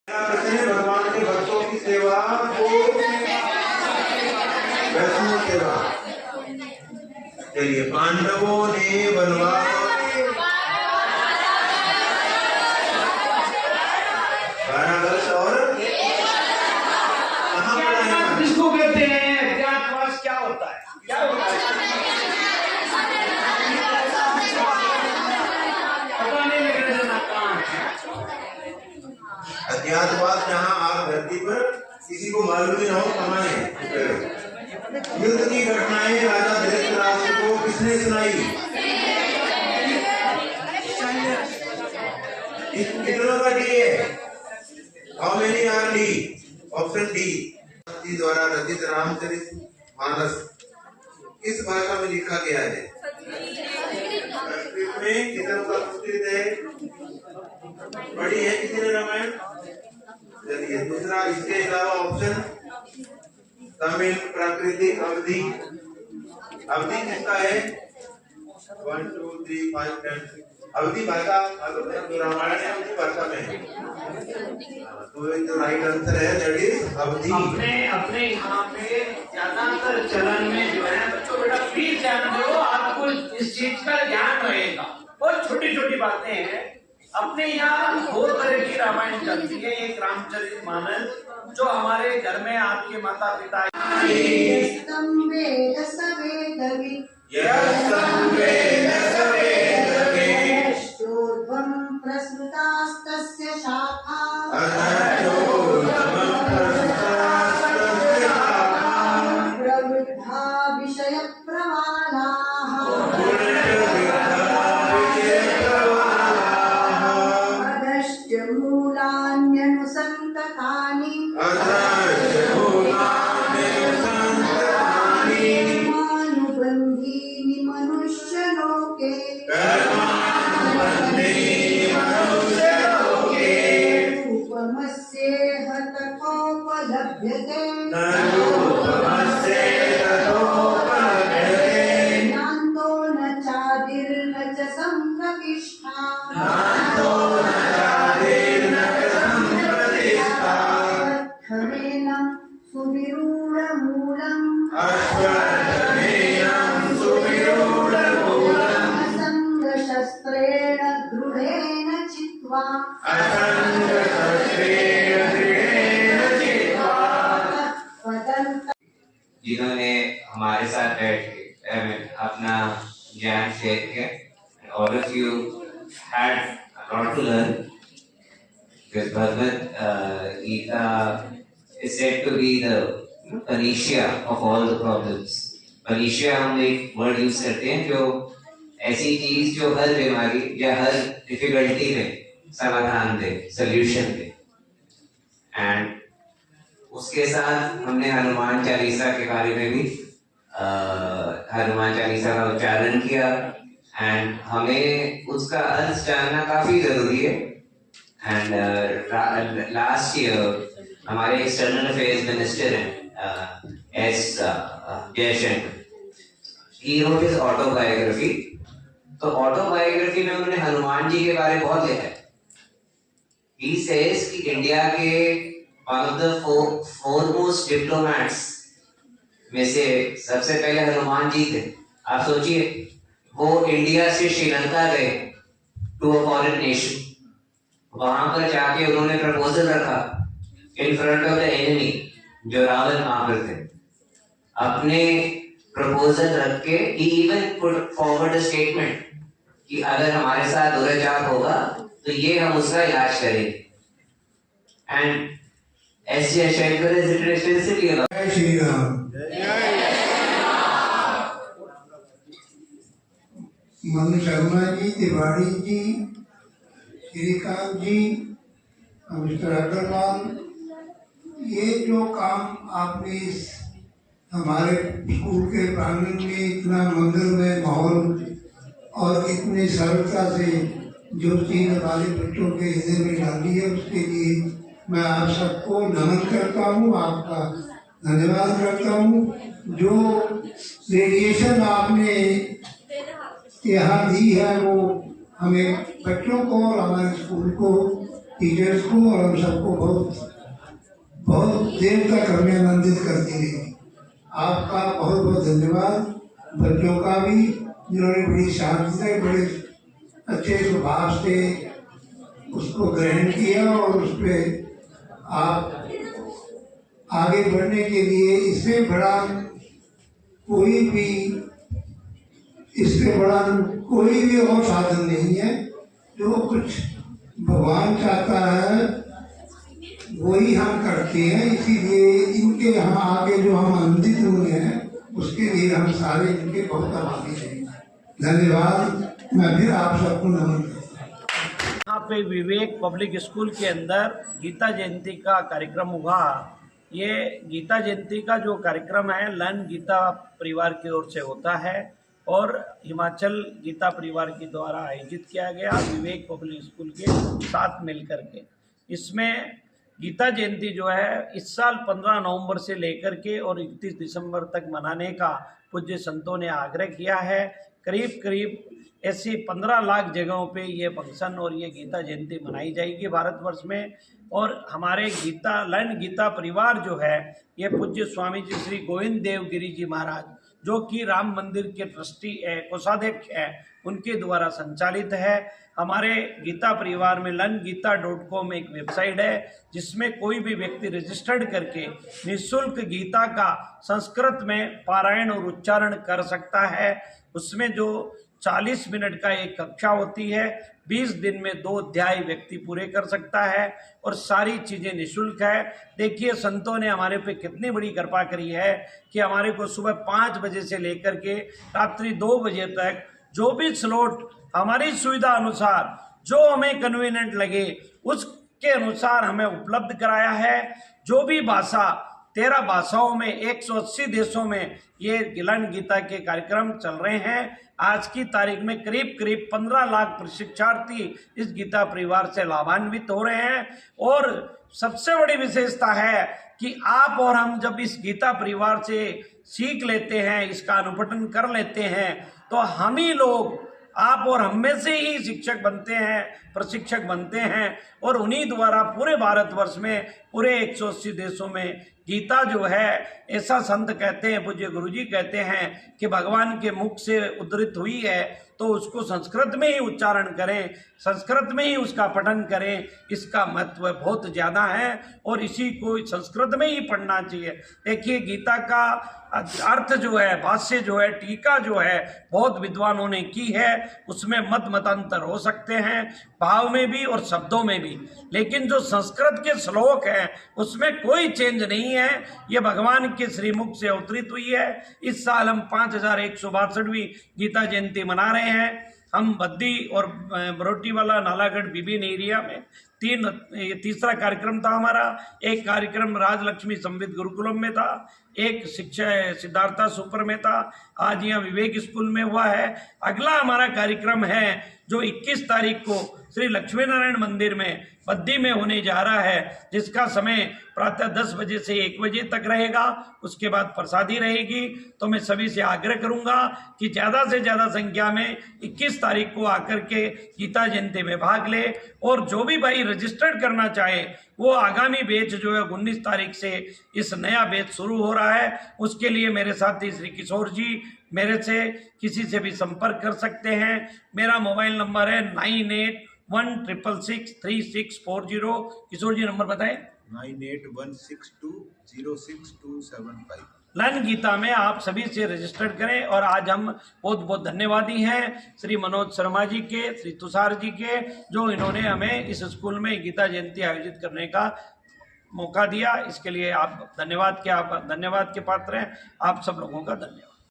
भगवान के भक्तों की सेवा को वैष्णव सेवा। चलिए, पांडवों ने वनवास और किसको कहते हैं? अज्ञातवास क्या होता है? क्या होता है? पता नहीं लग रहा कहाँ है। अज्ञातवास जहाँ आप धरती पर किसी को मालूम ही ना हो कमाए। युद्ध की घटनाएं राजा धृतराष्ट्र को किसने सुनाई? कितनों का डी है? How many R D? Option D द्वारा रचित रामचरितमानस किस भाषा में लिखा गया है? संस्कृत में। कितनों का संस्कृत है? पढ़ी है किसी ने रामायण? चलिए, दूसरा इसके अलावा ऑप्शन तमिल, प्राकृतिक, अवधि। अवधि किसका है? 1 2 3 5 10। अवधि भाषा जो रामायण है अवधि भाषा में है। तो जो राइट आंसर है दैट इज अवधि। अपने यहाँ पे ज्यादातर चलन में जो है, बच्चों बेटा प्लीज ध्यान दो, आपको इस चीज का ध्यान रहेगा। बहुत छोटी छोटी बातें हैं। अपने यहाँ 2 तरह की रामायण चलती है। एक रामचरितमानस जो हमारे घर में आपके माता पिता प्रवृद्धा विषय प्रवालाः अधश्च मूलान्यनुसन्ततानि कर्मानुबन्धीनि मनुष्यलोके रूपमस्येह तथोपलभ्यते ज्ञान्तो न चादिर्न च सम्प्रतिष्ठा अर्थमेन सुविरूढमूलम् असङ्गशस्त्रेण दृढेन चित्वा जिन्होंने हमारे साथ बैठ के अपना ज्ञान शेयर किया। All of you had a lot to learn because Bhagavad Gita is said to be the panacea of all the problems. Panacea हम एक वर्ड यूज करते हैं जो ऐसी चीज जो हर बीमारी या हर डिफिकल्टी में समाधान दे, सॉल्यूशन दे। एंड उसके साथ हमने हनुमान चालीसा के बारे में भी हनुमान चालीसा का उच्चारण किया। एंड हमें उसका अर्थ जानना काफी जरूरी है। एंड लास्ट ईयर हमारे एक्सटर्नल अफेयर्स मिनिस्टर हैं S Jaishankar, he wrote his autobiography. तो ऑटोबायोग्राफी में उन्होंने हनुमान जी के बारे में बहुत लिखा है। ही सेज कि इंडिया के one of the foremost diplomats में से सबसे पहले हनुमान जी थे। आप सोचिए, वो इंडिया से श्रीलंका गए टू अ फॉरेन नेशन। वहां पर जाके उन्होंने प्रपोजल रखा in front of the enemy, जो रावण वहां पर थे। अपने प्रपोजल रख के ही even put forward a statement कि अगर हमारे साथ दुराचार होगा तो ये हम उसका इलाज करेंगे। And S Jaishankar is interestedly about Jai Shri Ram. Manu Sharma ji, Tiwari ji, Shrikant ji, mister Agarwal, ये जो काम आपने इस हमारे स्कूल के प्रांगण में इतना मंगलमय माहौल और इतनी सरलता से जो चीज हमारे बच्चों के हृदय में डाली है, उसके लिए मैं आप सबको नमन करता हूँ, आपका धन्यवाद करता हूँ। जो रेडिएशन आपने यहाँ दी है वो हमें बच्चों को और हमारे स्कूल को टीचर्स को और हम सबको बहुत बहुत देर तक हमें आनंदित करती रही। आपका बहुत बहुत धन्यवाद। बच्चों का भी जिन्होंने बड़ी शांति से बड़े अच्छे स्वभाव से उसको ग्रहण किया और उस पर आप आगे बढ़ने के लिए इससे बड़ा कोई भी और साधन नहीं है। जो कुछ भगवान चाहता है वही हम करते हैं, इसीलिए इनके यहाँ आगे जो हम आनंदित हुए हैं उसके लिए हम सारे इनके बहुत आभारी हैं। धन्यवाद। मैं फिर आप सबको नमन करता हूँ। यहाँ पे विवेक पब्लिक स्कूल के अंदर गीता जयंती का कार्यक्रम हुआ। ये गीता जयंती का जो कार्यक्रम है लर्न गीता परिवार की ओर से होता है और हिमाचल गीता परिवार के द्वारा आयोजित किया गया विवेक पब्लिक स्कूल के साथ मिलकर के। इसमें गीता जयंती जो है इस साल 15 नवंबर से लेकर के और 31 दिसंबर तक मनाने का पूज्य संतों ने आग्रह किया है। करीब करीब ऐसी 15 लाख जगहों पे ये फंक्शन और ये गीता जयंती मनाई जाएगी भारतवर्ष में। और हमारे लर्न गीता परिवार जो है ये पूज्य स्वामी जी श्री गोविंद देव गिरी जी महाराज जो कि राम मंदिर के ट्रस्टी कोषाध्यक्ष है उनके द्वारा संचालित है। हमारे गीता परिवार में learngita.com एक वेबसाइट है जिसमें कोई भी व्यक्ति रजिस्टर्ड करके निःशुल्क गीता का संस्कृत में पारायण और उच्चारण कर सकता है। उसमें जो 40 मिनट का एक कक्षा होती है, 20 दिन में 2 अध्याय व्यक्ति पूरे कर सकता है और सारी चीज़ें निःशुल्क है। देखिए संतों ने हमारे पे कितनी बड़ी कृपा करी है कि हमारे को सुबह 5 बजे से लेकर के रात्रि 2 बजे तक जो भी स्लॉट हमारी सुविधा अनुसार जो हमें कन्वीनियंट लगे उसके अनुसार हमें उपलब्ध कराया है। जो भी भाषा 13 भाषाओं में 180 देशों में ये लर्न गीता के कार्यक्रम चल रहे हैं। आज की तारीख में करीब 15 लाख प्रशिक्षार्थी इस गीता परिवार से लाभान्वित हो रहे हैं। और सबसे बड़ी विशेषता है कि आप और हम जब इस गीता परिवार से सीख लेते हैं, इसका अनुपठन कर लेते हैं, तो हम ही लोग आप और हम में से ही शिक्षक बनते हैं, प्रशिक्षक बनते हैं और उन्हीं द्वारा पूरे भारतवर्ष में पूरे 180 देशों में गीता जो है, ऐसा संत कहते हैं, पूज्य गुरुजी कहते हैं कि भगवान के मुख से उद्धृत हुई है तो उसको संस्कृत में ही उच्चारण करें, संस्कृत में ही उसका पठन करें। इसका महत्व बहुत ज़्यादा है और इसी को संस्कृत में ही पढ़ना चाहिए। देखिए गीता का अर्थ जो है, भाष्य जो है, टीका जो है बहुत विद्वानों ने की है। उसमें मतांतर हो सकते हैं, भाव में भी और शब्दों में भी, लेकिन जो संस्कृत के श्लोक हैं उसमें कोई चेंज नहीं है। ये भगवान के श्रीमुख से अवतरित हुई है। इस साल हम 5162वीं गीता जयंती मना रहे हैं। हम बद्दी और बरोटीवाला नालागढ़ विभिन्न एरिया में तीसरा कार्यक्रम था हमारा। एक कार्यक्रम राजलक्ष्मी संविद गुरुकुलम में था, एक शिक्षा सिद्धार्था सुपर में था, आज यहाँ विवेक स्कूल में हुआ है। अगला हमारा कार्यक्रम है जो 21 तारीख को श्री लक्ष्मी नारायण मंदिर में बद्दी में होने जा रहा है, जिसका समय प्रातः 10 बजे से 1 बजे तक रहेगा। उसके बाद प्रसादी रहेगी। तो मैं सभी से आग्रह करूंगा कि ज़्यादा से ज़्यादा संख्या में 21 तारीख को आकर के गीता जयंती में भाग ले। और जो भी भाई रजिस्टर्ड करना चाहे वो आगामी बैच जो है 19 तारीख से इस नया बैच शुरू हो रहा है, उसके लिए मेरे साथी श्री किशोर जी मेरे से किसी से भी संपर्क कर सकते हैं। मेरा मोबाइल नंबर है 9816663640। किशोर जी नंबर बताएं। 9816206275। लर्न गीता में आप सभी से रजिस्टर्ड करें। और आज हम बहुत बहुत धन्यवादी हैं श्री मनोज शर्मा जी के, श्री तुषार जी के, जो इन्होंने हमें इस स्कूल में गीता जयंती आयोजित करने का मौका दिया। इसके लिए आप धन्यवाद के पात्र हैं। आप सब लोगों का धन्यवाद।